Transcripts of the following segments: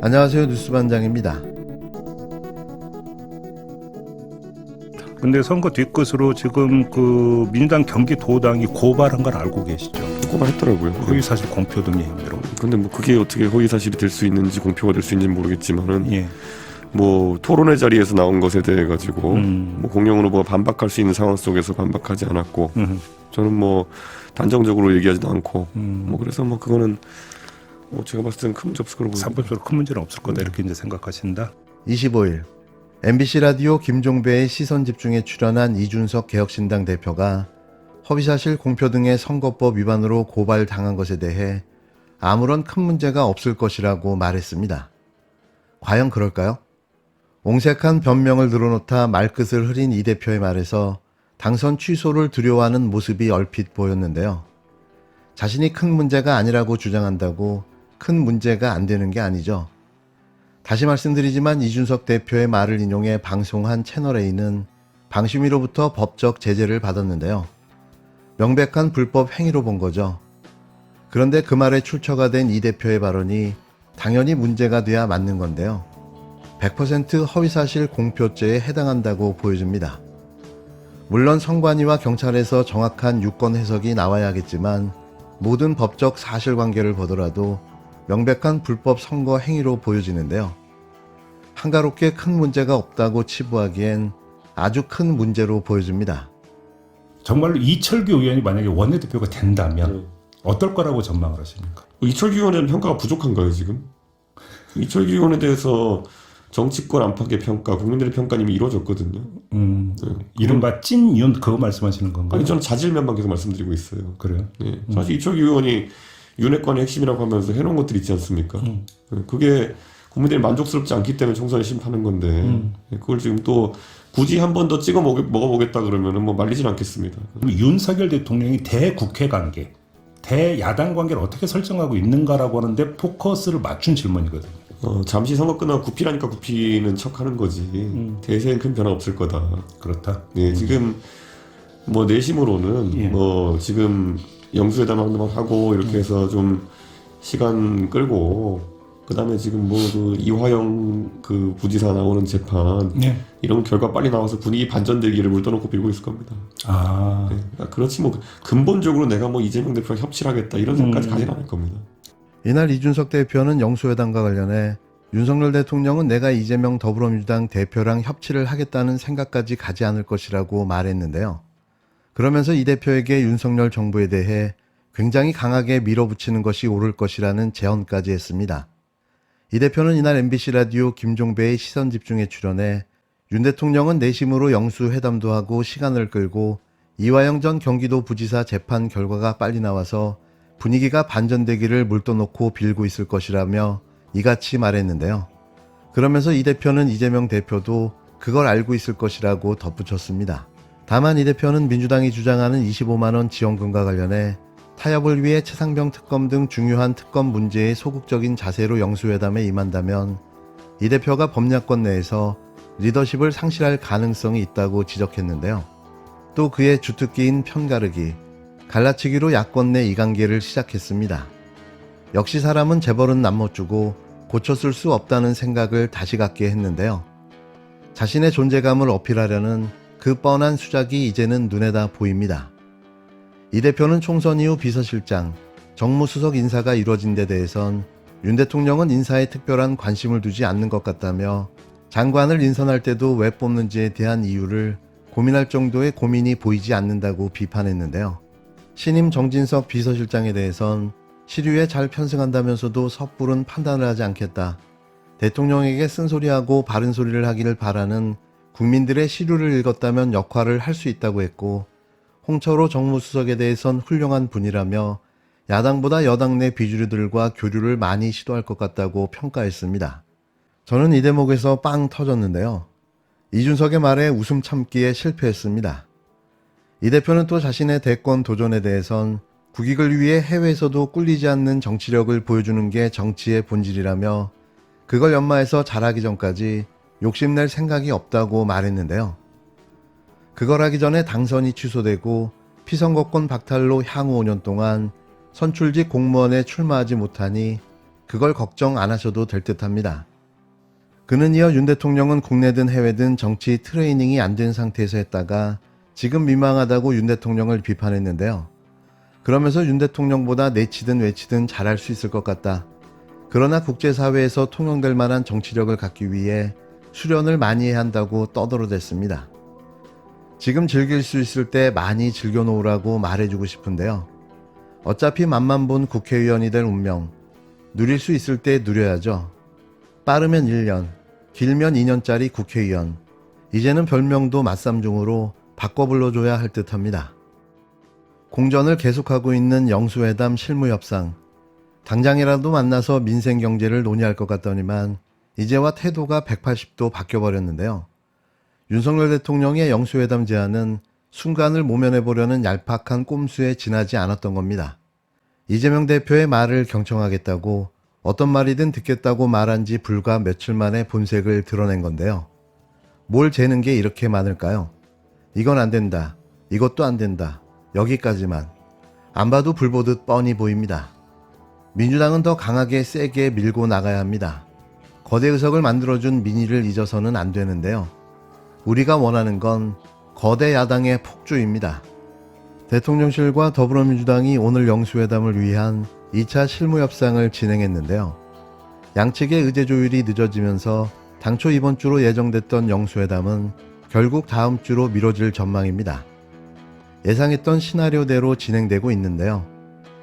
안녕하세요. 뉴스반장입니다. 근데 선거 뒤끝으로 지금 그 민주당 경기도당이 고발한 걸 알고 계시죠? 고발했더라고요. 허위사실 공표 등의 혐의로. 근데 뭐 그게 어떻게 허위사실이 될 수 있는지 공표가 될 수 있는지 모르겠지만은 예. 뭐 토론회 자리에서 나온 것에 대해 가지고 뭐 공영 후보가 반박할 수 있는 상황 속에서 반박하지 않았고 저는 뭐 단정적으로 얘기하지도 않고 뭐 그래서 뭐 그거는 뭐 제가 봤을 때는 큰 문제 없을 거라고 봅니다. 사법적으로 큰 문제는 없을 거다 이렇게 이제 생각하신다. 25일 MBC 라디오 김종배의 시선집중에 출연한 이준석 개혁신당 대표가 허위사실 공표 등의 선거법 위반으로 고발당한 것에 대해 아무런 큰 문제가 없을 것이라고 말했습니다. 과연 그럴까요? 옹색한 변명을 늘어놓다 말끝을 흐린 이 대표의 말에서 당선 취소를 두려워하는 모습이 얼핏 보였는데요. 자신이 큰 문제가 아니라고 주장한다고 큰 문제가 안 되는 게 아니죠. 다시 말씀드리지만 이준석 대표의 말을 인용해 방송한 채널A는 방심위로부터 법적 제재를 받았는데요. 명백한 불법 행위로 본 거죠. 그런데 그 말에 출처가 된 이 대표의 발언이 당연히 문제가 돼야 맞는 건데요. 100% 허위사실 공표죄에 해당한다고 보여집니다. 물론 선관위와 경찰에서 정확한 유권 해석이 나와야겠지만 모든 법적 사실관계를 보더라도 명백한 불법 선거 행위로 보여지는데요. 한가롭게 큰 문제가 없다고 치부하기엔 아주 큰 문제로 보여집니다. 정말로 이철규 의원이 만약에 원내대표가 된다면 어떨 거라고 전망을 하십니까? 이철규 의원에 대한 평가가 부족한가요 지금? 이철규 의원에 대해서 정치권 안팎의 평가, 국민들의 평가는 이미 이루어졌거든요. 이른바 찐윤 그거 말씀하시는 건가요? 아니 저는 자질면만 계속 말씀드리고 있어요. 그래요? 네. 사실 이철규 의원이 윤핵관의 핵심이라고 하면서 해놓은 것들이 있지 않습니까? 그게 국민들이 만족스럽지 않기 때문에 총선에 심판한 건데 그걸 지금 또 굳이 한 번 더 찍어 먹어보겠다 그러면은 뭐 말리진 않겠습니다. 그럼 윤석열 대통령이 대국회 관계, 대야당 관계를 어떻게 설정하고 있는가라고 하는데 포커스를 맞춘 질문이거든요. 잠시 선거 끝나고 구피라니까 구피는 척하는 거지. 대세엔 큰 변화 없을 거다. 그렇다. 네, 지금 뭐 내심으로는 예. 뭐 지금 영수회담 하고 이렇게 해서 좀 시간 끌고 그다음에 지금 뭐 그 이화영 그 부지사 나오는 재판 예. 이런 결과 빨리 나와서 분위기 반전되기를 물떠놓고 빌고 있을 겁니다. 아, 네, 그러니까 그렇지 뭐 근본적으로 내가 뭐 이재명 대표랑 협치를 하겠다 이런 생각까지 가지는 않을 겁니다. 이날 이준석 대표는 영수회담과 관련해 윤석열 대통령은 내가 이재명 더불어민주당 대표랑 협치를 하겠다는 생각까지 가지 않을 것이라고 말했는데요. 그러면서 이 대표에게 윤석열 정부에 대해 굉장히 강하게 밀어붙이는 것이 옳을 것이라는 제언까지 했습니다. 이 대표는 이날 MBC 라디오 김종배의 시선집중에 출연해 윤 대통령은 내심으로 영수회담도 하고 시간을 끌고 이화영 전 경기도 부지사 재판 결과가 빨리 나와서 분위기가 반전되기를 물떠놓고 빌고 있을 것이라며 이같이 말했는데요. 그러면서 이 대표는 이재명 대표도 그걸 알고 있을 것이라고 덧붙였습니다. 다만 이 대표는 민주당이 주장하는 25만 원 지원금과 관련해 타협을 위해 최상병 특검 등 중요한 특검 문제에 소극적인 자세로 영수회담에 임한다면 이 대표가 법야권 내에서 리더십을 상실할 가능성이 있다고 지적했는데요. 또 그의 주특기인 편가르기, 갈라치기로 야권 내 이관계를 시작했습니다. 역시 사람은 재벌은 남못주고 고쳐쓸 수 없다는 생각을 다시 갖게 했는데요. 자신의 존재감을 어필하려는 그 뻔한 수작이 이제는 눈에다 보입니다. 이 대표는 총선 이후 비서실장, 정무수석 인사가 이루어진 데 대해선 윤 대통령은 인사에 특별한 관심을 두지 않는 것 같다며 장관을 인선할 때도 왜 뽑는지에 대한 이유를 고민할 정도의 고민이 보이지 않는다고 비판했는데요. 신임 정진석 비서실장에 대해선 시류에 잘 편승한다면서도 섣부른 판단을 하지 않겠다. 대통령에게 쓴소리하고 바른 소리를 하기를 바라는 국민들의 시류를 읽었다면 역할을 할 수 있다고 했고 홍철호 정무수석에 대해선 훌륭한 분이라며 야당보다 여당 내 비주류들과 교류를 많이 시도할 것 같다고 평가했습니다. 저는 이 대목에서 빵 터졌는데요. 이준석의 말에 웃음 참기에 실패했습니다. 이 대표는 또 자신의 대권 도전에 대해선 국익을 위해 해외에서도 꿀리지 않는 정치력을 보여주는 게 정치의 본질이라며 그걸 연마해서 잘하기 전까지 욕심낼 생각이 없다고 말했는데요. 그걸 하기 전에 당선이 취소되고 피선거권 박탈로 향후 5년 동안 선출직 공무원에 출마하지 못하니 그걸 걱정 안 하셔도 될 듯합니다. 그는 이어 윤 대통령은 국내든 해외든 정치 트레이닝이 안 된 상태에서 했다가 지금 민망하다고 윤 대통령을 비판했는데요. 그러면서 윤 대통령보다 내치든 외치든 잘할 수 있을 것 같다. 그러나 국제사회에서 통용될 만한 정치력을 갖기 위해 수련을 많이 해야 한다고 떠들어댔습니다. 지금 즐길 수 있을 때 많이 즐겨놓으라고 말해주고 싶은데요. 어차피 맛만 본 국회의원이 될 운명, 누릴 수 있을 때 누려야죠. 빠르면 1년, 길면 2년짜리 국회의원, 이제는 별명도 맞삼중으로 바꿔 불러줘야 할 듯합니다. 공전을 계속하고 있는 영수회담 실무협상, 당장이라도 만나서 민생 경제를 논의할 것 같더니만 이제와 태도가 180도 바뀌어버렸는데요. 윤석열 대통령의 영수회담 제안은 순간을 모면해보려는 얄팍한 꼼수에 지나지 않았던 겁니다. 이재명 대표의 말을 경청하겠다고 어떤 말이든 듣겠다고 말한 지 불과 며칠 만에 본색을 드러낸 건데요. 뭘 재는 게 이렇게 많을까요? 이건 안 된다. 이것도 안 된다. 여기까지만. 안 봐도 불 보듯 뻔히 보입니다. 민주당은 더 강하게 세게 밀고 나가야 합니다. 거대 의석을 만들어준 민의를 잊어서는 안 되는데요. 우리가 원하는 건 거대 야당의 폭주입니다. 대통령실과 더불어민주당이 오늘 영수회담을 위한 2차 실무협상을 진행했는데요. 양측의 의제 조율이 늦어지면서 당초 이번 주로 예정됐던 영수회담은 결국 다음 주로 미뤄질 전망입니다. 예상했던 시나리오대로 진행되고 있는데요.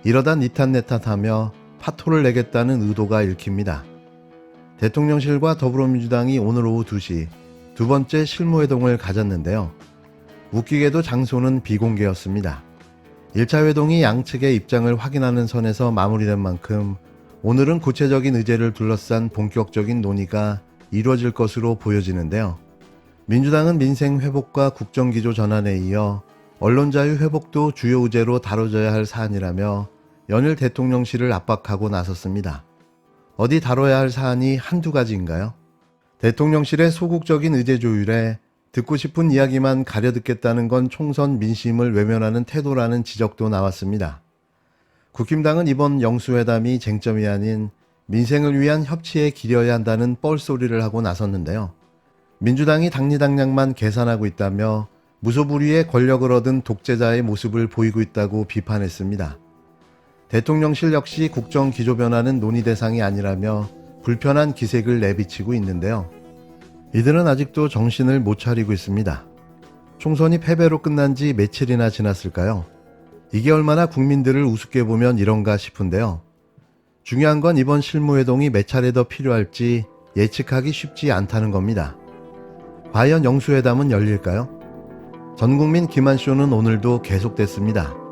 이러다 니탓 내탓하며 파토를 내겠다는 의도가 읽힙니다. 대통령실과 더불어민주당이 오늘 오후 2시 두 번째 실무회동을 가졌는데요. 웃기게도 장소는 비공개였습니다. 1차 회동이 양측의 입장을 확인하는 선에서 마무리된 만큼 오늘은 구체적인 의제를 둘러싼 본격적인 논의가 이루어질 것으로 보여지는데요. 민주당은 민생 회복과 국정기조 전환에 이어 언론 자유 회복도 주요 의제로 다뤄져야 할 사안이라며 연일 대통령실을 압박하고 나섰습니다. 어디 다뤄야 할 사안이 한두 가지인가요? 대통령실의 소극적인 의제 조율에 듣고 싶은 이야기만 가려듣겠다는 건 총선 민심을 외면하는 태도라는 지적도 나왔습니다. 국힘당은 이번 영수회담이 쟁점이 아닌 민생을 위한 협치에 기려야 한다는 뻘소리를 하고 나섰는데요. 민주당이 당리당략만 계산하고 있다며 무소불위의 권력을 얻은 독재자의 모습을 보이고 있다고 비판했습니다. 대통령실 역시 국정 기조 변화는 논의 대상이 아니라며 불편한 기색을 내비치고 있는데요. 이들은 아직도 정신을 못 차리고 있습니다. 총선이 패배로 끝난 지 며칠이나 지났을까요? 이게 얼마나 국민들을 우습게 보면 이런가 싶은데요. 중요한 건 이번 실무회동이 몇 차례 더 필요할지 예측하기 쉽지 않다는 겁니다. 과연 영수회담은 열릴까요? 전국민 기만쇼는 오늘도 계속됐습니다.